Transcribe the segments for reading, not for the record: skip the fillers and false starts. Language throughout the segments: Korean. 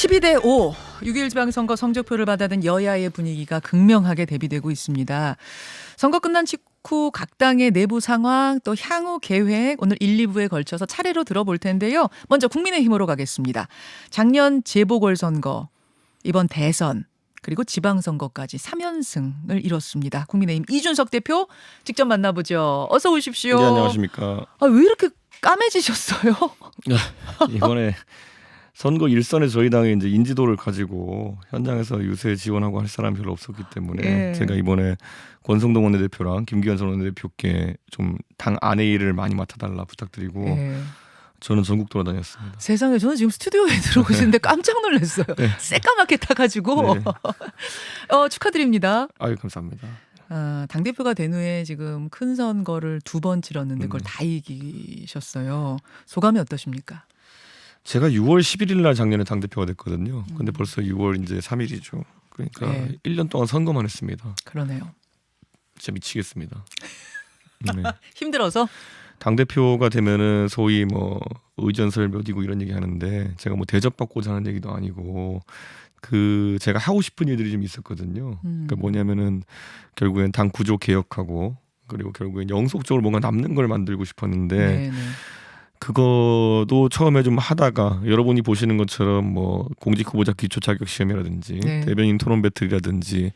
12대 5, 6.1 지방선거 성적표를 받아든 여야의 분위기가 극명하게 대비되고 있습니다. 선거 끝난 직후 각 당의 내부 상황 또 향후 계획 오늘 1, 2부에 걸쳐서 차례로 들어볼 텐데요. 먼저 국민의힘으로 가겠습니다. 작년 재보궐선거, 이번 대선 그리고 지방선거까지 3연승을 이뤘습니다. 국민의힘 이준석 대표 직접 만나보죠. 어서 오십시오. 네, 안녕하십니까. 왜 이렇게 까매지셨어요? 이번에 선거 일선에 저희 당의 이제 인지도를 가지고 현장에서 유세 지원하고 할 사람이 별로 없었기 때문에 제가 이번에 권성동 원내대표랑 김기현 전 원내대표께 좀 당 안의 일을 많이 맡아달라 부탁드리고 저는 전국 돌아다녔습니다. 세상에, 저는 지금 스튜디오에 들어오시는데 깜짝 놀랐어요. 새까맣게 타가지고. 축하드립니다. 아유, 감사합니다. 당대표가 된 후에 지금 큰 선거를 2번 치렀는데 그걸 다 이기셨어요. 소감이 어떠십니까? 제가 6월 11일 날 작년에 당대표가 됐거든요. 근데 벌써 6월 이제 3일이죠. 그러니까 1년 동안 선거만 했습니다. 그러네요. 진짜 미치겠습니다. 네. 힘들어서? 당대표가 되면은 소위 뭐 의전설 몇이고 이런 얘기 하는데 제가 뭐 대접받고자 하는 얘기도 아니고 제가 하고 싶은 일들이 좀 있었거든요. 그러니까 뭐냐면은 결국엔 당 구조 개혁하고 그리고 결국엔 영속적으로 뭔가 남는 걸 만들고 싶었는데 그거도 처음에 좀 하다가 여러분이 보시는 것처럼 뭐 공직 후보자 기초 자격 시험이라든지 대변인 토론 배틀이라든지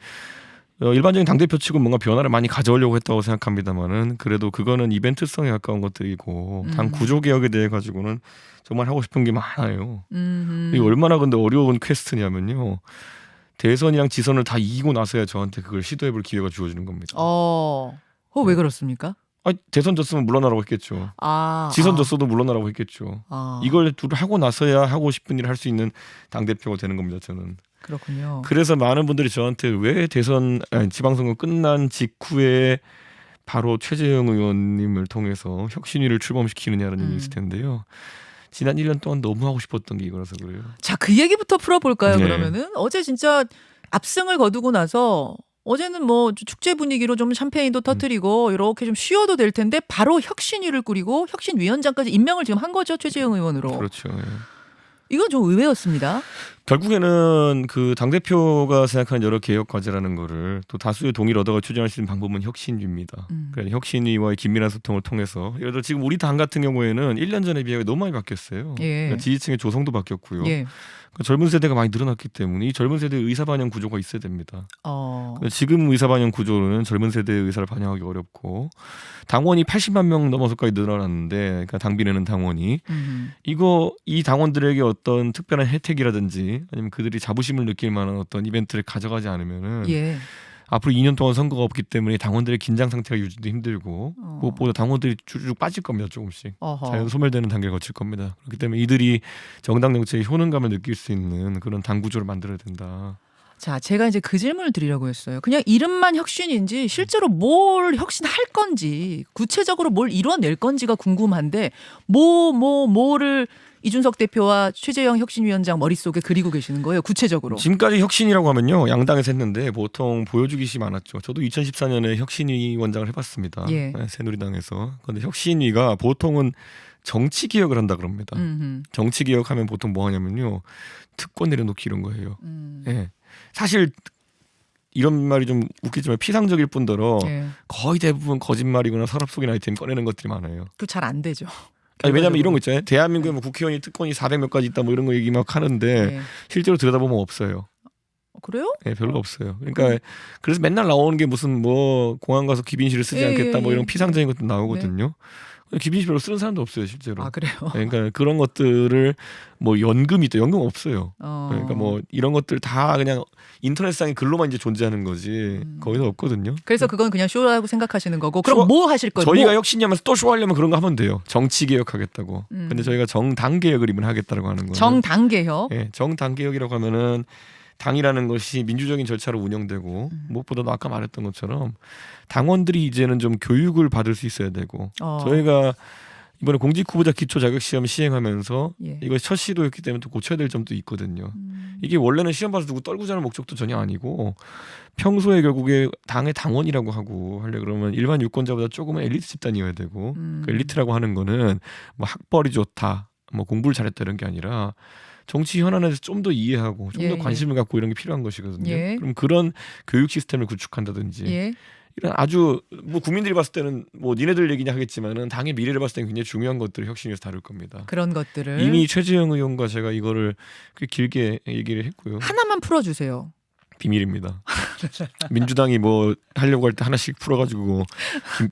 일반적인 당대표치고 뭔가 변화를 많이 가져오려고 했다고 생각합니다만은 그래도 그거는 이벤트성에 가까운 것들이고 당 구조 개혁에 대해 가지고는 정말 하고 싶은 게 많아요. 이게 얼마나 근데 어려운 퀘스트냐면요. 대선이랑 지선을 다 이기고 나서야 저한테 그걸 시도해볼 기회가 주어지는 겁니다. 왜 그렇습니까? 대선 졌으면 물러나라고 했겠죠. 지선 졌어도 물러나라고 했겠죠. 이걸 둘을 하고 나서야 하고 싶은 일을 할 수 있는 당대표가 되는 겁니다. 저는. 그렇군요. 그래서 많은 분들이 저한테 왜 지방선거 끝난 직후에 바로 최재형 의원님을 통해서 혁신위를 출범시키느냐는 얘기 있을 텐데요. 지난 1년 동안 너무 하고 싶었던 게 이거라서 그래요. 자, 그 얘기부터 풀어볼까요? 그러면은 어제 진짜 압승을 거두고 나서 어제는 뭐 축제 분위기로 좀 샴페인도 터뜨리고 이렇게 좀 쉬어도 될 텐데 바로 혁신위를 꾸리고 혁신위원장까지 임명을 지금 한 거죠, 최재형 의원으로. 그렇죠. 이건 좀 의외였습니다. 결국에는 그 당대표가 생각하는 여러 개혁 과제라는 거를 또 다수의 동의를 얻어가 추진할 수 있는 방법은 혁신위입니다. 그러니까 혁신위와의 긴밀한 소통을 통해서 예를 들어 지금 우리 당 같은 경우에는 1년 전에 비해 너무 많이 바뀌었어요. 그러니까 지지층의 조성도 바뀌었고요. 그러니까 젊은 세대가 많이 늘어났기 때문에 이 젊은 세대의 의사 반영 구조가 있어야 됩니다. 그러니까 지금 의사 반영 구조는 젊은 세대의 의사를 반영하기 어렵고 당원이 80만 명 넘어서까지 늘어났는데 그러니까 당비내는 당원이 이 당원들에게 어떤 특별한 혜택이라든지 아니면 그들이 자부심을 느낄 만한 어떤 이벤트를 가져가지 않으면은 앞으로 2년 동안 선거가 없기 때문에 당원들의 긴장 상태가 유지도 힘들고 무엇보다 당원들이 쭉쭉 빠질 겁니다. 조금씩 자연 소멸되는 단계를 거칠 겁니다. 그렇기 때문에 이들이 정당 정치의 효능감을 느낄 수 있는 그런 당 구조를 만들어야 된다. 자, 제가 이제 그 질문을 드리려고 했어요. 그냥 이름만 혁신인지 실제로 뭘 혁신할 건지 구체적으로 뭘 이뤄낼 건지가 궁금한데 뭐를 이준석 대표와 최재형 혁신위원장 머릿속에 그리고 계시는 거예요, 구체적으로? 지금까지 혁신이라고 하면요, 양당에서 했는데 보통 보여주기시 많았죠. 저도 2014년에 혁신위원장을 해봤습니다. 새누리당에서. 그런데 혁신위가 보통은 정치 개혁을 한다 그럽니다. 정치 개혁하면 보통 뭐 하냐면요, 특권 내려놓기 이런 거예요. 사실 이런 말이 좀 웃기지만 피상적일 뿐더러 거의 대부분 거짓말이거나 서랍 속인 아이템 꺼내는 것들이 많아요. 그 잘 안 되죠. 왜냐하면 이런 거 있잖아요. 대한민국에 뭐 국회의원이 특권이 400몇 가지 있다 뭐 이런 거 얘기 막 하는데 실제로 들여다보면 없어요. 그래요? 별로 없어요. 그러니까 그래서 맨날 나오는 게 무슨 뭐 공항 가서 기빈실을 쓰지 않겠다 뭐 이런 피상적인 것도 나오거든요. 기빈실 별로 쓰는 사람도 없어요, 실제로. 그래요? 그러니까 그런 것들을 뭐 연금이 있다, 연금 없어요. 그러니까 뭐 이런 것들 다 그냥 인터넷상의 글로만 이제 존재하는 거지 거기서 없거든요. 그래서 그건 그냥 쇼라고 생각하시는 거고. 그럼 뭐 하실 거예요? 저희가 혁신하면서 또 쇼하려면 그런 거 하면 돼요. 정치 개혁하겠다고. 근데 저희가 정당 개혁을 이번 하겠다고 하는 거예요. 정당 개혁? 정당 개혁이라고 하면은 당이라는 것이 민주적인 절차로 운영되고 무엇보다도 아까 말했던 것처럼 당원들이 이제는 좀 교육을 받을 수 있어야 되고 저희가 이번에 공직 후보자 기초 자격 시험 시행하면서 이것이 첫 시도였기 때문에 또 고쳐야 될 점도 있거든요. 이게 원래는 시험 봐서 누구 떨구자는 목적도 전혀 아니고 평소에 결국에 당의 당원이라고 하고 하려 그러면 일반 유권자보다 조금은 엘리트 집단이어야 되고 그 엘리트라고 하는 거는 뭐 학벌이 좋다, 뭐 공부를 잘했다 이런 게 아니라 정치 현안에서 좀 더 이해하고 좀 더 예, 관심을 갖고 이런 게 필요한 것이거든요. 예. 그럼 그런 교육 시스템을 구축한다든지 예. 이런 아주 뭐 국민들이 봤을 때는 뭐 니네들 얘기냐 하겠지만은 당의 미래를 봤을 때는 굉장히 중요한 것들을 혁신위에서 다룰 겁니다. 그런 것들을 이미 최재형 의원과 제가 이거를 꽤 길게 얘기를 했고요. 하나만 풀어주세요. 비밀입니다. 민주당이 뭐 하려고 할 때 하나씩 풀어가지고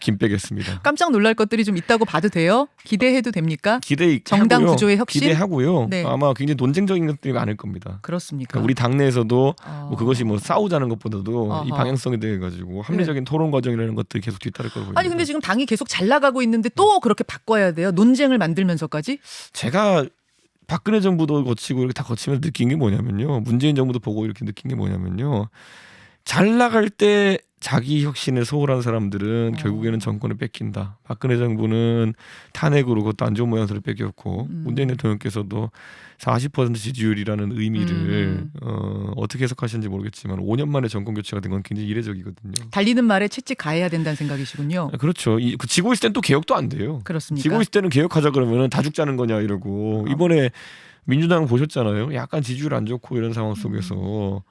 김 빼겠습니다. 깜짝 놀랄 것들이 좀 있다고 봐도 돼요? 기대해도 됩니까? 정당 기대하고요. 구조의 혁신? 기대하고요. 네. 아마 굉장히 논쟁적인 것들이 많을 겁니다. 그렇습니까? 그러니까 우리 당내에서도 어. 뭐 그것이 뭐 싸우자는 것보다도 이 어허. 방향성에 대해 가지고 합리적인 토론 과정이라는 것들이 계속 뒤따를 거라고 보입니다. 아니 근데 지금 당이 계속 잘 나가고 있는데 또 그렇게 바꿔야 돼요? 논쟁을 만들면서까지? 제가 박근혜 정부도 거치고 이렇게 다 거치면서 느낀 게 뭐냐면요. 문재인 정부도 보고 이렇게 느낀 게 뭐냐면요. 잘 나갈 때 자기 혁신을 소홀한 사람들은 결국에는 정권을 뺏긴다. 박근혜 정부는 탄핵으로 그것도 안 좋은 모양새를 뺏겼고 문재인 대통령께서도 40% 지지율이라는 의미를 어떻게 해석하시는지 모르겠지만 5년 만에 정권 교체가 된 건 굉장히 이례적이거든요. 달리는 말에 채찍 가해야 된다는 생각이시군요. 그렇죠. 그 지고 있을 땐 또 개혁도 안 돼요. 그렇습니까? 지고 있을 때는 개혁하자 그러면은 다 죽자는 거냐 이러고 이번에 민주당 보셨잖아요. 약간 지지율 안 좋고 이런 상황 속에서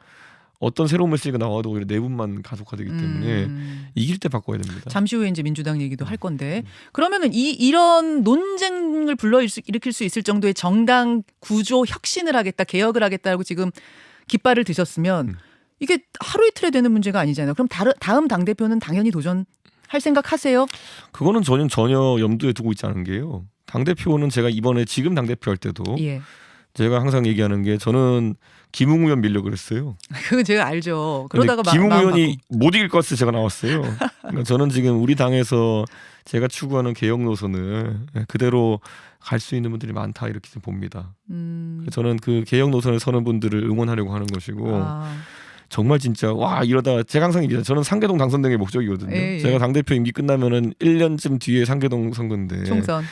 어떤 새로운 메시지가 나와도 오히려 내분만 가속화되기 때문에 이길 때 바꿔야 됩니다. 잠시 후에 이제 민주당 얘기도 할 건데 그러면은 이런 논쟁을 불러일으킬 수 있을 정도의 정당 구조 혁신을 하겠다, 개혁을 하겠다고 지금 깃발을 드셨으면 이게 하루 이틀에 되는 문제가 아니잖아요. 그럼 다음 당 대표는 당연히 도전할 생각 하세요? 그거는 전혀 염두에 두고 있지 않은 게요. 당 대표는 제가 이번에 지금 당 대표 할 때도 예. 제가 항상 얘기하는 게 저는 김웅 의원 밀려고 그랬어요. 그거 제가 알죠. 근데 그러다가 김웅 마음 의원이 못 이길 것 같아서 제가 나왔어요. 그러니까 저는 지금 우리 당에서 제가 추구하는 개혁 노선을 그대로 갈 수 있는 분들이 많다 이렇게 좀 봅니다. 저는 그 개혁 노선을 서는 분들을 응원하려고 하는 것이고 정말 진짜 와 이러다 제가 항상 얘기하잖아요. 저는 상계동 당선된 게 목적이거든요. 예, 예. 제가 당대표 임기 끝나면은 1년쯤 뒤에 상계동 선거인데 총선.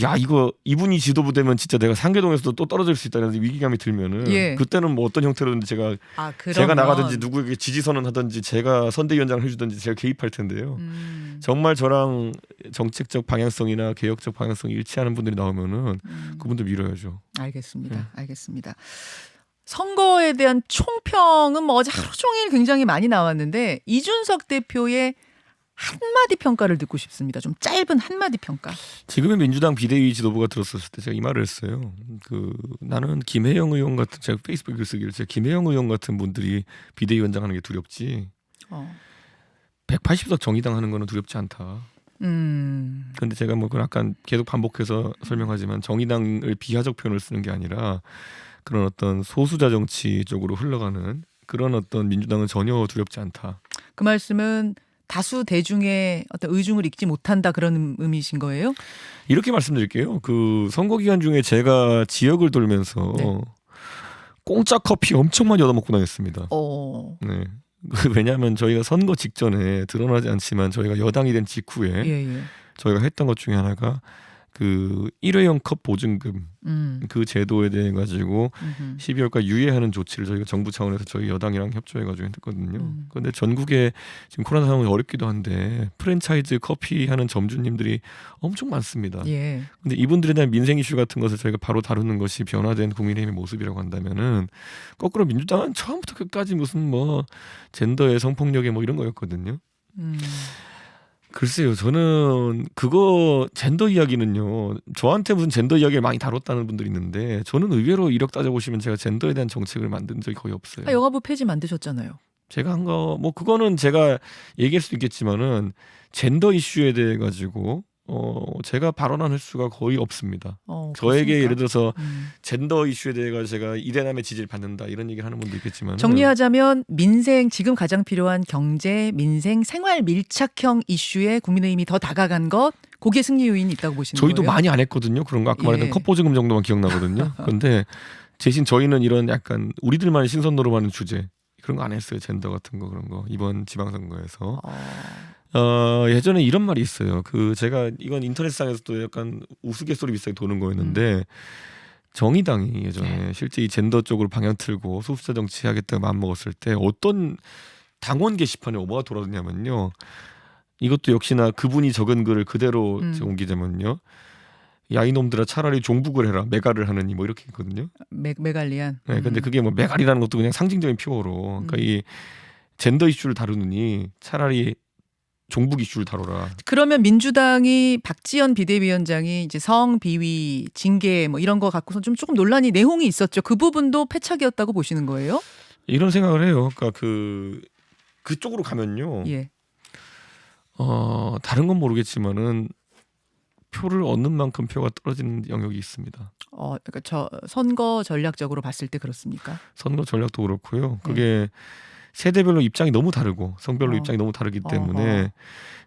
야 이분이 지도부 되면 진짜 내가 상계동에서도 또 떨어질 수 있다는 위기감이 들면은 예. 그때는 뭐 어떤 형태로든지 제가 그러면 나가든지 누구에게 지지선언 하든지 제가 선대위원장을 해주든지 제가 개입할 텐데요. 정말 저랑 정책적 방향성이나 개혁적 방향성이 일치하는 분들이 나오면은 그분들 밀어야죠. 알겠습니다. 알겠습니다. 선거에 대한 총평은 뭐 어제 하루 종일 굉장히 많이 나왔는데 이준석 대표의 한마디 평가를 듣고 싶습니다. 좀 짧은 한마디 평가. 지금의 민주당 비대위 지도부가 들었었을 때 제가 이 말을 했어요. 나는 김혜영 의원 같은 제가 페이스북에 글 쓰기를 제가 김혜영 의원 같은 분들이 비대위원장 하는 게 두렵지. 180석 정의당 하는 거는 두렵지 않다. 근데 제가 뭐 그건 약간 계속 반복해서 설명하지만 정의당을 비하적 표현을 쓰는 게 아니라 그런 어떤 소수자 정치 쪽으로 흘러가는 그런 어떤 민주당은 전혀 두렵지 않다. 그 말씀은 다수 대중의 어떤 의중을 읽지 못한다 그런 의미이신 거예요? 이렇게 말씀드릴게요. 그 선거 기간 중에 제가 지역을 돌면서 네. 공짜 커피 엄청 많이 얻어먹고 다녔습니다. 네. 왜냐하면 저희가 선거 직전에 드러나지 않지만 저희가 여당이 된 직후에 예. 저희가 했던 것 중에 하나가 그 일회용 컵 보증금 그 제도에 대해 가지고 12월까지 유예하는 조치를 저희가 정부 차원에서 저희 여당이랑 협조해가지고 했거든요. 그런데 전국에 지금 코로나 상황이 어렵기도 한데 프랜차이즈 커피 하는 점주님들이 엄청 많습니다. 예. 근데 이분들에 대한 민생 이슈 같은 것을 저희가 바로 다루는 것이 변화된 국민의힘의 모습이라고 한다면은 거꾸로 민주당은 처음부터 끝까지 무슨 뭐 젠더의 성폭력에 뭐 이런 거였거든요. 글쎄요, 저는 그거 젠더 이야기는요. 저한테 무슨 젠더 이야기를 많이 다뤘다는 분들이 있는데 저는 의외로 이력 따져보시면 제가 젠더에 대한 정책을 만든 적이 거의 없어요. 영화부 폐지 만드셨잖아요. 제가 한 거 뭐 그거는 제가 얘기할 수 있겠지만은 젠더 이슈에 대해 가지고 제가 발언한 횟수가 거의 없습니다. 저에게 그렇습니까? 예를 들어서 젠더 이슈에 대해 제가 이대남의 지지를 받는다 이런 얘기를 하는 분도 있겠지만 정리하자면 민생 지금 가장 필요한 경제, 민생, 생활 밀착형 이슈에 국민의힘이 더 다가간 것 그게 승리 요인이 있다고 보시는 저희도 거예요? 많이 안 했거든요. 그런 거 아까 말했던 컵 보증금 정도만 기억나거든요. 그런데 대신 저희는 이런 약간 우리들만의 신선도로 많은 주제 그런 거 안 했어요. 젠더 같은 거 그런 거 이번 지방선거에서. 예전에 이런 말이 있어요. 제가 이건 인터넷상에서도 약간 우스갯소리 비슷하게 도는 거였는데 정의당이 예전에 실제 이 젠더 쪽으로 방향 틀고 소수자 정치 하겠다고 마음 먹었을 때 어떤 당원 게시판에 뭐가 돌아다녔냐면요. 이것도 역시나 그분이 적은 글을 그대로 옮기자면요. 야 이놈들아 차라리 종북을 해라 메갈을 하느니 뭐 이렇게 있거든요. 메갈리안. 네, 근데 그게 뭐 메갈이라는 것도 그냥 상징적인 표어로 그러니까 이 젠더 이슈를 다루느니 차라리 종북 이슈를 다뤄라. 그러면 민주당이 박지원 비대위원장이 이제 성비위 징계 뭐 이런 거 갖고서 좀 조금 논란이 내홍이 있었죠. 그 부분도 패착이었다고 보시는 거예요? 이런 생각을 해요. 그러니까 그쪽으로 가면요. 예. 다른 건 모르겠지만은 표를 얻는 만큼 표가 떨어지는 영역이 있습니다. 그러니까 저 선거 전략적으로 봤을 때 그렇습니까? 선거 전략도 그렇고요. 그게 세대별로 입장이 너무 다르고 성별로 입장이 너무 다르기 때문에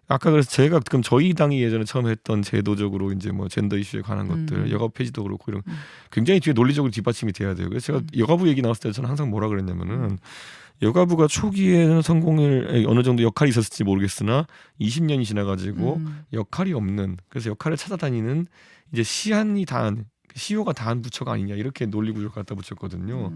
아까 그래서 제가 그럼 저희 당이 예전에 처음 했던 제도적으로 이제 뭐 젠더 이슈에 관한 것들 여가부 폐지도 그렇고 이런 굉장히 뒤에 논리적으로 뒷받침이 돼야 돼요. 그래서 제가 여가부 얘기 나왔을 때 저는 항상 뭐라 그랬냐면은 여가부가 초기에는 성공을 어느 정도 역할이 있었을지 모르겠으나 20년이 지나가지고 역할이 없는 그래서 역할을 찾아다니는 이제 시효가 다한 부처가 아니냐 이렇게 논리 구조를 갖다 붙였거든요.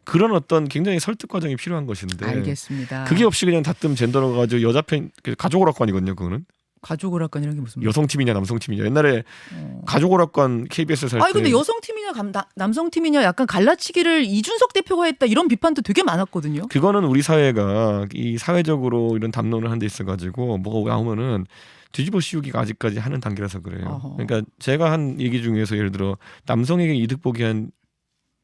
그런 어떤 굉장히 설득 과정이 필요한 것인데 알겠습니다. 그게 없이 그냥 다뜸 젠더로 가지고 여자 편 가족 오락관이거든요. 그거는 가족 오락관이라는 게 무슨 여성 팀이냐 남성 팀이냐 옛날에 가족 오락관 KBS에서 할 때 근데 여성 팀이냐 남성 팀이냐 약간 갈라치기를 이준석 대표가 했다 이런 비판도 되게 많았거든요. 그거는 우리 사회가 이 사회적으로 이런 담론을 한 데 있어가지고 뭐가 나오면은 뒤집어 씌우기가 아직까지 하는 단계라서 그래요. 그러니까 제가 한 얘기 중에서 예를 들어 남성에게 이득 보게 한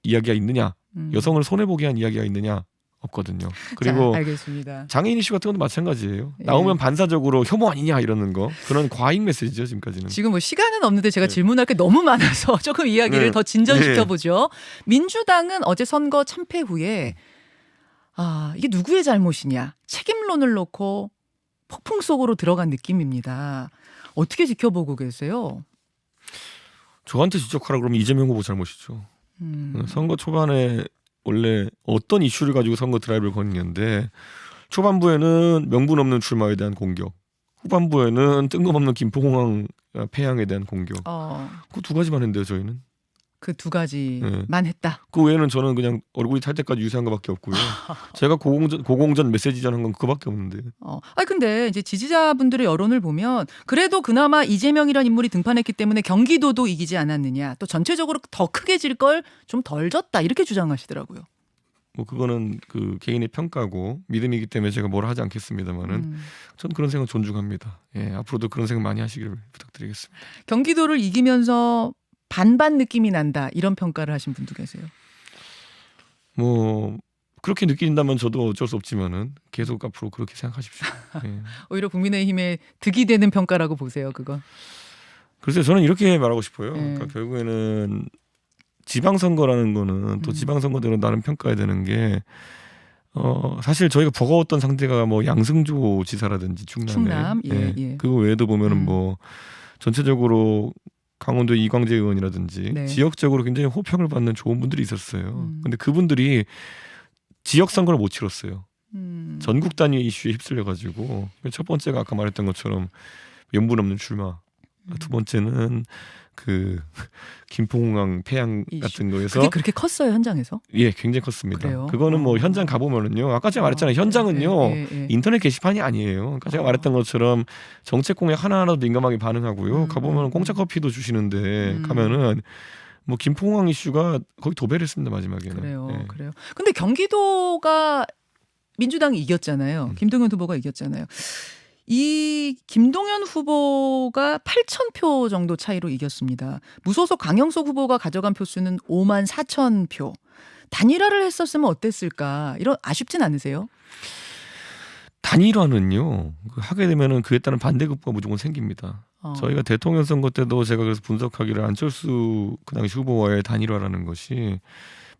이야기가 있느냐 여성을 손해보게 한 이야기가 있느냐 없거든요. 그리고 자, 알겠습니다. 장애인 이슈 같은 것도 마찬가지예요. 나오면 반사적으로 혐오 아니냐 이러는 거 그런 과잉 메시지죠 지금까지는. 지금 뭐 시간은 없는데 제가 질문할 게 너무 많아서 조금 이야기를 더 진전시켜보죠. 민주당은 어제 선거 참패 후에 이게 누구의 잘못이냐 책임론을 놓고 폭풍 속으로 들어간 느낌입니다. 어떻게 지켜보고 계세요? 저한테 지적하라 그러면 이재명 후보 잘못이죠. 선거 초반에 원래 어떤 이슈를 가지고 선거 드라이브를 거는데 초반부에는 명분 없는 출마에 대한 공격, 후반부에는 뜬금없는 김포공항 폐항에 대한 공격. 그 두 가지만 했는데요 저희는. 그 두 가지만 했다. 그 외에는 저는 그냥 얼굴이 탈 때까지 유세한 것밖에 없고요. 제가 고공전 메시지전 한 건 그거밖에 없는데. 근데 이제 지지자분들의 여론을 보면 그래도 그나마 이재명이란 인물이 등판했기 때문에 경기도도 이기지 않았느냐. 또 전체적으로 더 크게 질 걸 좀 덜 졌다 이렇게 주장하시더라고요. 뭐 그거는 그 개인의 평가고 믿음이기 때문에 제가 뭐라 하지 않겠습니다만은 저는 그런 생각 존중합니다. 앞으로도 그런 생각 많이 하시기를 부탁드리겠습니다. 경기도를 이기면서 반반 느낌이 난다 이런 평가를 하신 분도 계세요. 뭐 그렇게 느낀다면 저도 어쩔 수 없지만은 계속 앞으로 그렇게 생각하십시오. 오히려 국민의힘에 득이 되는 평가라고 보세요, 그건. 글쎄요, 저는 이렇게 말하고 싶어요. 그러니까 결국에는 지방선거라는 거는 또 지방선거대로 나름 평가해야 되는 게 사실 저희가 버거웠던 상대가 뭐 양승조 지사라든지 충남. 그거 외에도 보면은 뭐 전체적으로 강원도 이광재 의원이라든지 지역적으로 굉장히 호평을 받는 좋은 분들이 있었어요. 근데 그분들이 지역 선거를 못 치렀어요. 전국 단위 이슈에 휩쓸려 가지고 첫 번째가 아까 말했던 것처럼 명분 없는 출마. 두 번째는 그 김포공항 폐항 같은 거에서 그게 그렇게 컸어요 현장에서? 예, 굉장히 컸습니다. 그래요? 그거는 뭐 현장 가보면은요. 아까 제가 말했잖아요. 현장은요 인터넷 게시판이 아니에요. 그러니까 제가 말했던 것처럼 정책 공약 하나하나도 민감하게 반응하고요. 가보면 공짜 커피도 주시는데 가면은 뭐 김포공항 이슈가 거의 도배를 했습니다 마지막에는. 그래요. 근데 경기도가 민주당이 이겼잖아요. 김동연 후보가 이겼잖아요. 이 김동연 후보가 8,000표 정도 차이로 이겼습니다. 무소속 강영석 후보가 가져간 표수는 5만 4천 표. 단일화를 했었으면 어땠을까? 이런 아쉽진 않으세요? 단일화는요. 하게 되면은 그에 따른 반대급부가 무조건 생깁니다. 저희가 대통령 선거 때도 제가 그래서 분석하기를 안철수 그 당시 후보와의 단일화라는 것이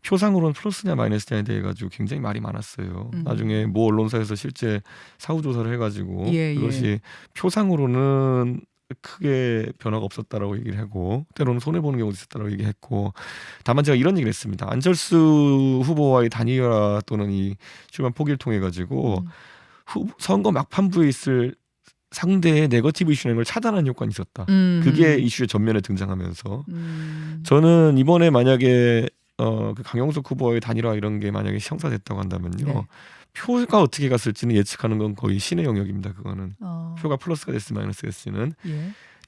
표상으로는 플러스냐 마이너스냐에 대해 가지고 굉장히 말이 많았어요. 나중에 모 언론사에서 실제 사후조사를 해가지고 그것이 표상으로는 크게 변화가 없었다라고 얘기를 하고 때로는 손해보는 경우도 있었다라고 얘기했고 다만 제가 이런 얘기를 했습니다. 안철수 후보와의 단일화 또는 이 출마 포기를 통해 가지고 선거 막판부에 있을 상대의 네거티브 이슈라는 걸 차단하는 효과가 있었다. 그게 이슈의 전면에 등장하면서 저는 이번에 만약에 그 강영석 후보의 단일화 이런 게 만약에 형사됐다고 한다면요. 표가 어떻게 갔을지는 예측하는 건 거의 신의 영역입니다. 그거는 표가 플러스가 됐을지 마이너스가 됐을지는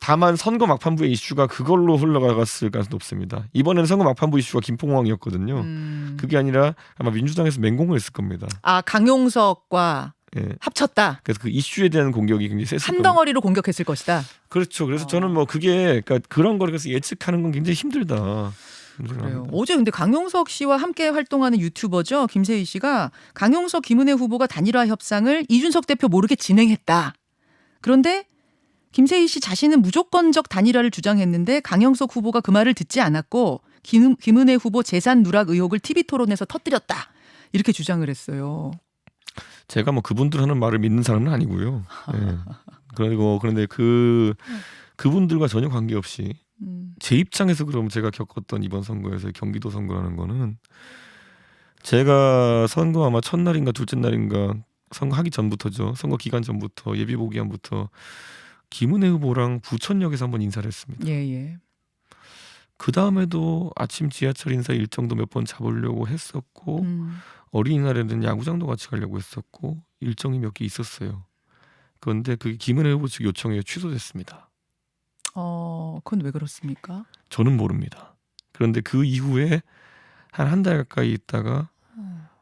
다만 선거 막판부의 이슈가 그걸로 흘러갔을 가능성이 높습니다. 이번에는 선거 막판부 이슈가 김포공항이었거든요. 그게 아니라 아마 민주당에서 맹공을 했을 겁니다. 아, 강용석과 예. 합쳤다. 그래서 그 이슈에 대한 공격이 굉장히 셌을 한 겁니다. 덩어리로 공격했을 것이다. 그렇죠. 그래서 저는 뭐 그게 그러니까 그런 거를 그래서 예측하는 건 굉장히 힘들다. 그래요. 어제 근데 강용석 씨와 함께 활동하는 유튜버죠. 김세희 씨가 강용석 김은혜 후보가 단일화 협상을 이준석 대표 모르게 진행했다. 그런데 김세희 씨 자신은 무조건적 단일화를 주장했는데 강용석 후보가 그 말을 듣지 않았고 김은혜 후보 재산 누락 의혹을 TV 토론에서 터뜨렸다. 이렇게 주장을 했어요. 제가 뭐 그분들 하는 말을 믿는 사람은 아니고요. 예. 그런데 그분들과 전혀 관계없이 제 입장에서 그럼 제가 겪었던 이번 선거에서 경기도 선거라는 거는 제가 선거 아마 첫날인가 둘째 날인가 선거하기 전부터죠. 선거 기간 전부터 예비보 기간부터 김은혜 후보랑 부천역에서 한번 인사를 했습니다. 예. 그 다음에도 아침 지하철 인사 일정도 몇 번 잡으려고 했었고 어린이날에는 야구장도 같이 가려고 했었고 일정이 몇 개 있었어요. 그런데 그게 김은혜 후보 측 요청에 취소됐습니다. 그건 왜 그렇습니까? 저는 모릅니다. 그런데 그 이후에 한 달 가까이 있다가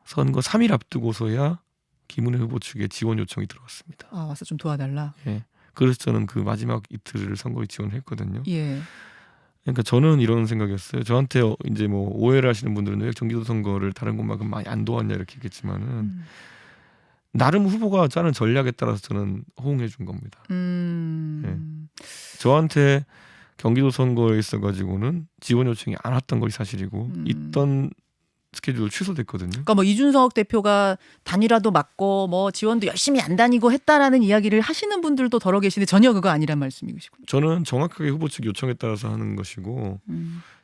선거 3일 앞두고서야 김은혜 후보 측에 지원 요청이 들어왔습니다. 아, 와서 좀 도와달라. 예. 그래서 저는 그 마지막 이틀을 선거에 지원했거든요. 예. 그러니까 저는 이런 생각이었어요. 저한테 이제 뭐 오해를 하시는 분들은 왜 경기도 선거를 다른 곳만큼 많이 안 도왔냐 이렇게 했겠지만은 나름 후보가 짜는 전략에 따라서 저는 호응해 준 겁니다. 예. 저한테 경기도 선거에 있어가지고는 지원 요청이 안 왔던 것이 사실이고 있던 스케줄 취소됐거든요. 그러니까 뭐 이준석 대표가 단일화도 맞고 뭐 지원도 열심히 안 다니고 했다라는 이야기를 하시는 분들도 더러 계시는데 전혀 그거 아니란 말씀이시군요. 저는 정확하게 후보 측 요청에 따라서 하는 것이고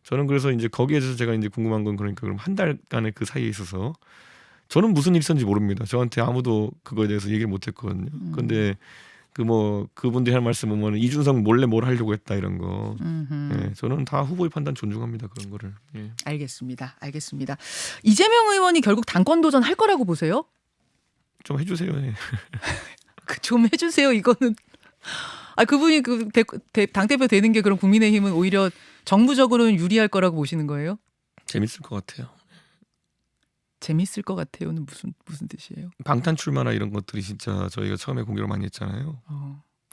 저는 그래서 이제 거기에 대해서 제가 이제 궁금한 건 그러니까 그럼 한 달간의 그 사이에 있어서 저는 무슨 일이 있었는지 모릅니다. 저한테 아무도 그거에 대해서 얘기를 못 했거든요. 근데 그분들이 할 말씀 보면 이준석 몰래 뭘 하려고 했다 이런 거. 예, 저는 다 후보의 판단 존중합니다. 그런 거를. 예. 알겠습니다. 이재명 의원이 결국 당권 도전할 거라고 보세요? 좀 해주세요. 예. 좀 해주세요. 이거는 그분이 당대표 되는 게 그럼 국민의힘은 오히려 정부적으로는 유리할 거라고 보시는 거예요? 재밌을 것 같아요. 재밌을 것 같아요는 무슨 뜻이에요? 방탄 출마나 이런 것들이 진짜 저희가 처음에 공개를 많이 했잖아요.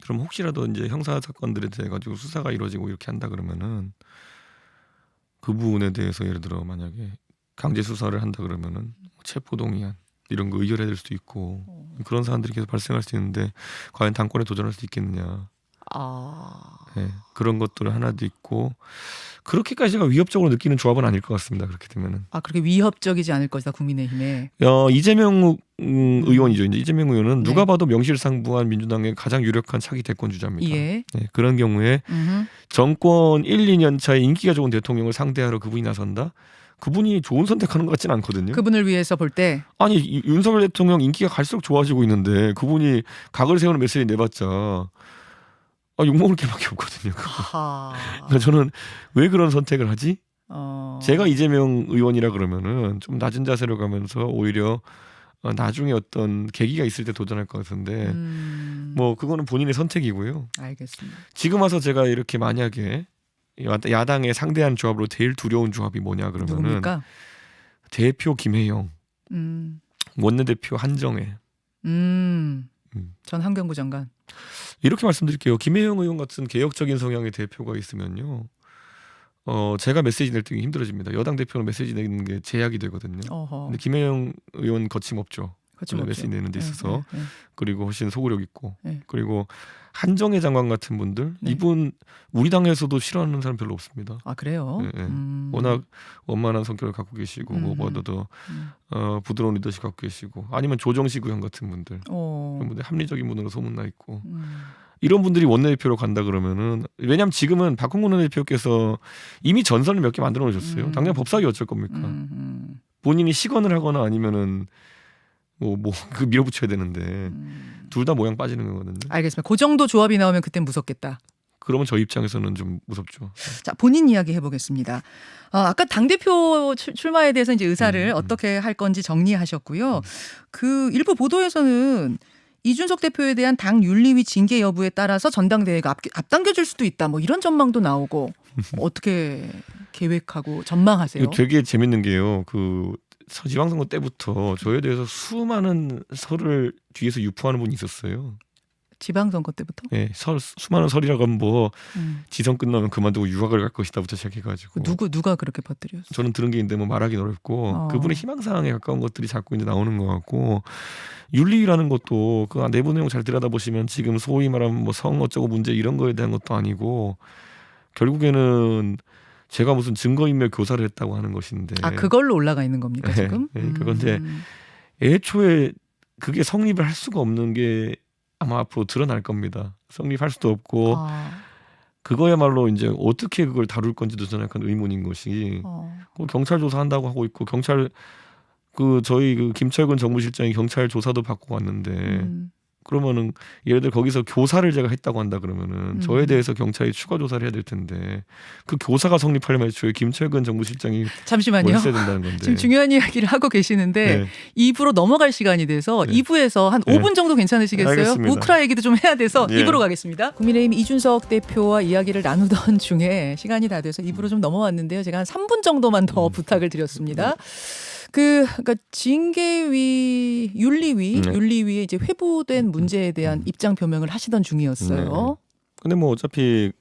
그럼 혹시라도 이제 형사 사건들에 대해 가지고 수사가 이루어지고 이렇게 한다 그러면은 그 부분에 대해서 예를 들어 만약에 강제 수사를 한다 그러면은 체포동의안 이런 거 의결해야 될 수도 있고 그런 사안들이 계속 발생할 수 있는데 과연 당권에 도전할 수 있겠느냐. 네, 그런 것들 하나도 있고 그렇게까지 제가 위협적으로 느끼는 조합은 아닐 것 같습니다. 그렇게 되면은. 그렇게 위협적이지 않을 것이다 국민의힘에. 이재명 의원이죠. 이제 이재명 의원은 네. 누가 봐도 명실상부한 민주당의 가장 유력한 차기 대권 주자입니다. 예. 네, 그런 경우에 정권 1, 2년 차에 인기가 좋은 대통령을 상대하러 그분이 나선다. 그분이 좋은 선택하는 것 같지는 않거든요. 그분을 위해서 볼 때. 아니 윤석열 대통령 인기가 갈수록 좋아지고 있는데 그분이 각을 세우는 메시지 내봤자 욕먹을 게밖에 없거든요. 그러니까 저는 왜 그런 선택을 하지? 제가 이재명 의원이라 그러면은 좀 낮은 자세로 가면서 오히려 나중에 어떤 계기가 있을 때 도전할 것 같은데 뭐 그거는 본인의 선택이고요. 알겠습니다. 지금 와서 제가 이렇게 만약에 야당의 상대하는 조합으로 제일 두려운 조합이 뭐냐 그러면은 누굽니까? 대표 김혜영, 원내대표 한정혜. 전 환경부 장관. 이렇게 말씀드릴게요. 김혜영 의원 같은 개혁적인 성향의 대표가 있으면요. 제가 메시지 낼 때 힘들어집니다. 여당 대표는 메시지 내는 게 제약이 되거든요. 근데 김혜영 의원 거침없죠. 메시지 내는 데 있어서. 그리고 훨씬 소구력 있고. 그리고 한정혜 장관 같은 분들 이분 우리 당에서도 싫어하는 사람 별로 없습니다. 그래요? 워낙 원만한 성격을 갖고 계시고 무엇보다도 부드러운 리더십 갖고 계시고 아니면 조정식 의원 같은 분들 그런 분들 합리적인 분으로 소문나 있고 이런 분들이 원내대표로 간다 그러면은 왜냐하면 지금은 박홍근 원내대표께서 이미 전선을 몇 개 만들어 놓으셨어요. 당장 법사위 어쩔 겁니까? 본인이 시건을 하거나 아니면은 그 밀어붙여야 되는데 둘 다 모양 빠지는 거거든요. 알겠습니다. 그 정도 조합이 나오면 그땐 무섭겠다. 그러면 저 입장에서는 좀 무섭죠. 자, 본인 이야기 해보겠습니다. 아까 당대표 출마에 대해서 이제 의사를 어떻게 할 건지 정리하셨고요. 그 일부 보도에서는 이준석 대표에 대한 당 윤리위 징계 여부에 따라서 전당대회가 앞당겨질 수도 있다. 뭐 이런 전망도 나오고 어떻게 계획하고 전망하세요? 이거 되게 재밌는 게요. 그 지방선거 때부터 저에 대해서 수많은 설을 뒤에서 유포하는 분이 있었어요. 지방선거 때부터? 네, 수많은 설이라고 하면 뭐 지선 끝나면 그만두고 유학을 갈 것이다부터 시작해가지고 누가 그렇게 퍼뜨렸어요? 저는 들은 게 있는데 뭐 말하기는 어렵고 그분의 희망사항에 가까운 것들이 자꾸 이제 나오는 것 같고 윤리라는 것도 그 내부 내용 잘 들여다보시면 지금 소위 말하면 뭐 성 어쩌고 문제 이런 거에 대한 것도 아니고 결국에는 제가 무슨 증거인멸 교사를 했다고 하는 것인데 그걸로 올라가 있는 겁니까 지금? 네, 그건데 애초에 그게 성립을 할 수가 없는 게 아마 앞으로 드러날 겁니다. 성립할 수도 없고 그거야말로 이제 어떻게 그걸 다룰 건지도 저는 약간 의문인 것이 경찰 조사한다고 하고 있고 경찰 저희 김철근 정무실장이 경찰 조사도 받고 왔는데 그러면은 예를 들어 거기서 교사를 제가 했다고 한다 그러면은 저에 대해서 경찰이 추가 조사를 해야 될 텐데 그 교사가 성립하려면 애초에 김철근 정무실장이 잠시만요. 있어야 된다는 건데 지금 중요한 이야기를 하고 계시는데 2부로 넘어갈 시간이 돼서 2부에서 한 5분 정도 괜찮으시겠어요? 알겠습니다. 우크라 얘기도 좀 해야 돼서 2부로 가겠습니다. 국민의힘 이준석 대표와 이야기를 나누던 중에 시간이 다 돼서 2부로 좀 넘어왔는데요. 제가 한 3분 정도만 더 부탁을 드렸습니다. 그러니까 징계위, 윤리위에 이제 회부된 문제에 대한 입장 표명을 하시던 중이었어요. 근데 뭐 어차피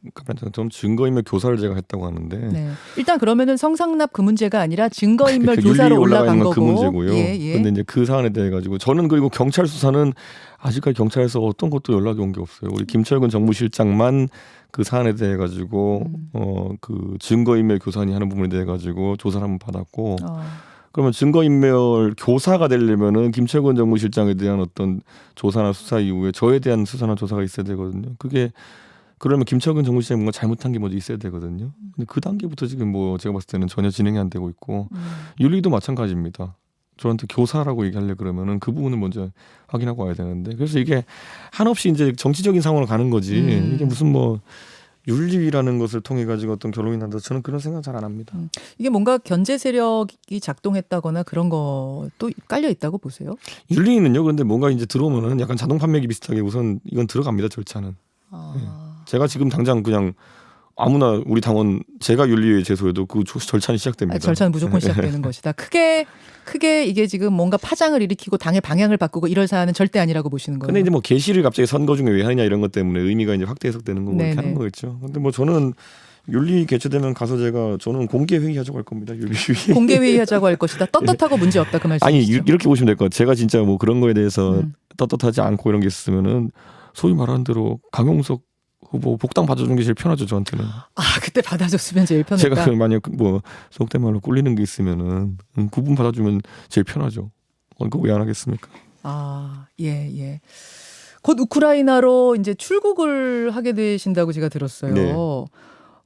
좀 증거인멸 교사를 제가 했다고 하는데 일단 그러면은 성상납 그 문제가 아니라 증거인멸 그러니까 교사로 올라간 거고 그 문제고요. 근데 이제 그 사안에 대해 가지고 저는 그리고 경찰 수사는 아직까지 경찰에서 어떤 것도 연락이 온 게 없어요. 우리 김철근 정무실장만 그 사안에 대해 가지고 그 증거인멸 교사니 하는 부분에 대해 가지고 조사를 한번 받았고. 그러면 증거인멸 교사가 되려면은 김철근 정무실장에 대한 어떤 조사나 수사 이후에 저에 대한 수사나 조사가 있어야 되거든요. 그러면 김철근 정무실장이 뭔가 잘못한 게 먼저 있어야 되거든요. 근데 그 단계부터 지금 뭐 제가 봤을 때는 전혀 진행이 안 되고 있고 윤리도 마찬가지입니다. 저한테 교사라고 얘기하려 그러면은 그 부분을 먼저 확인하고 와야 되는데 그래서 이게 한없이 이제 정치적인 상황으로 가는 거지 이게 무슨 뭐 윤리위라는 것을 통해 가지고 어떤 결론이 난다. 저는 그런 생각 잘 안 합니다. 이게 뭔가 견제 세력이 작동했다거나 그런 것도 깔려 있다고 보세요? 윤리위는요. 그런데 뭔가 이제 들어오면은 약간 자동 판매기 비슷하게 우선 이건 들어갑니다. 절차는. 제가 지금 당장 그냥 아무나 우리 당원 제가 윤리위에 제소해도 그 절차는 시작됩니다. 절차는 무조건 시작되는 것이다. 크게 이게 지금 뭔가 파장을 일으키고 당의 방향을 바꾸고 이럴 사안은 절대 아니라고 보시는 거예요. 근데 이제 뭐 게시를 갑자기 선거 중에 왜 하느냐 이런 것 때문에 의미가 이제 확대 해석되는 거고 이렇게 하는 거겠죠. 근데 뭐 저는 윤리 개최되면 가서 저는 공개 회의하자고 할 겁니다. 윤리위. 공개 회의하자고 할 것이다. 떳떳하고 문제 없다 그 말씀이시죠? 아니 이렇게 보시면 될 것 같아요. 제가 진짜 뭐 그런 거에 대해서 떳떳하지 않고 이런 게 있으면은 소위 말하는 대로 강용석 후보 복당 받아주는 게 제일 편하죠 저한테는. 그때 받아줬으면 제일 편했다. 제가 만약 뭐 속된 말로 꿀리는 게 있으면은 구분 받아주면 제일 편하죠. 그거 왜 안 하겠습니까? 예. 곧 우크라이나로 이제 출국을 하게 되신다고 제가 들었어요. 네.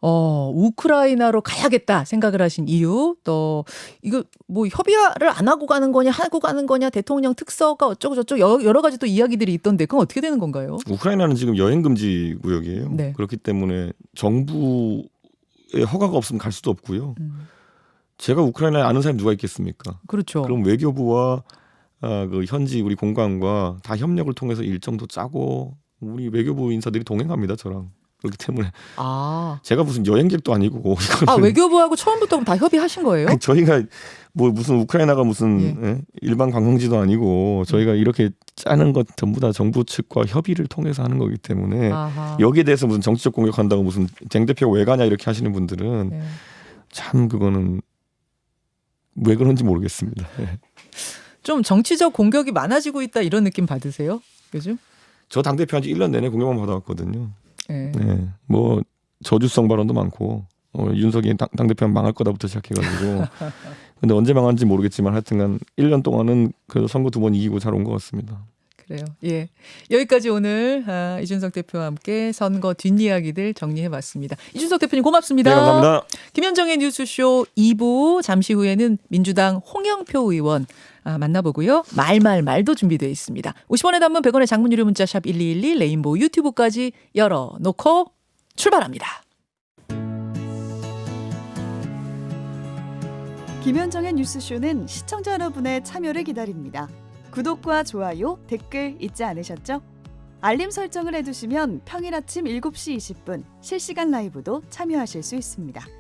우크라이나로 가야겠다 생각을 하신 이유, 또 이거 뭐 협의를 안 하고 가는 거냐 하고 가는 거냐, 대통령 특서가 어쩌고 저쩌고 여러 가지 또 이야기들이 있던데 그건 어떻게 되는 건가요? 우크라이나는 지금 여행 금지 구역이에요. 그렇기 때문에 정부의 허가가 없으면 갈 수도 없고요. 제가 우크라이나에 아는 사람이 누가 있겠습니까? 그렇죠. 그럼 외교부와 그 현지 우리 공관과 다 협력을 통해서 일정도 짜고 우리 외교부 인사들이 동행합니다 저랑. 그렇기 때문에 제가 무슨 여행객도 아니고 외교부하고 처음부터 다 협의하신 거예요? 아니, 저희가 뭐 무슨 우크라이나가 무슨 일반 관광지도 아니고 저희가 이렇게 짜는 것 전부 다 정부 측과 협의를 통해서 하는 거기 때문에 여기에 대해서 무슨 정치적 공격한다고 무슨 정 대표가 왜 가냐 이렇게 하시는 분들은 참 그거는 왜 그런지 모르겠습니다. 좀 정치적 공격이 많아지고 있다 이런 느낌 받으세요? 요즘? 저 당대표한 지 1년 내내 공격만 받아왔거든요. 뭐 저주성 발언도 많고 윤석이 당대표는 망할 거다부터 시작해가지고 근데 언제 망한지 모르겠지만 하여튼간 1년 동안은 그래도 선거 2번 이기고 잘 온 것 같습니다. 그래요. 여기까지 오늘 이준석 대표와 함께 선거 뒷이야기들 정리해봤습니다. 이준석 대표님 고맙습니다. 네, 감사합니다. 김현정의 뉴스쇼 2부 잠시 후에는 민주당 홍영표 의원 만나보고요. 말도 준비되어 있습니다. 50원의 단문 100원의 장문 유료 문자 샵 1212 레인보우 유튜브까지 열어놓고 출발합니다. 김현정의 뉴스쇼는 시청자 여러분의 참여를 기다립니다. 구독과 좋아요, 댓글 잊지 않으셨죠? 알림 설정을 해두시면 평일 아침 7시 20분 실시간 라이브도 참여하실 수 있습니다.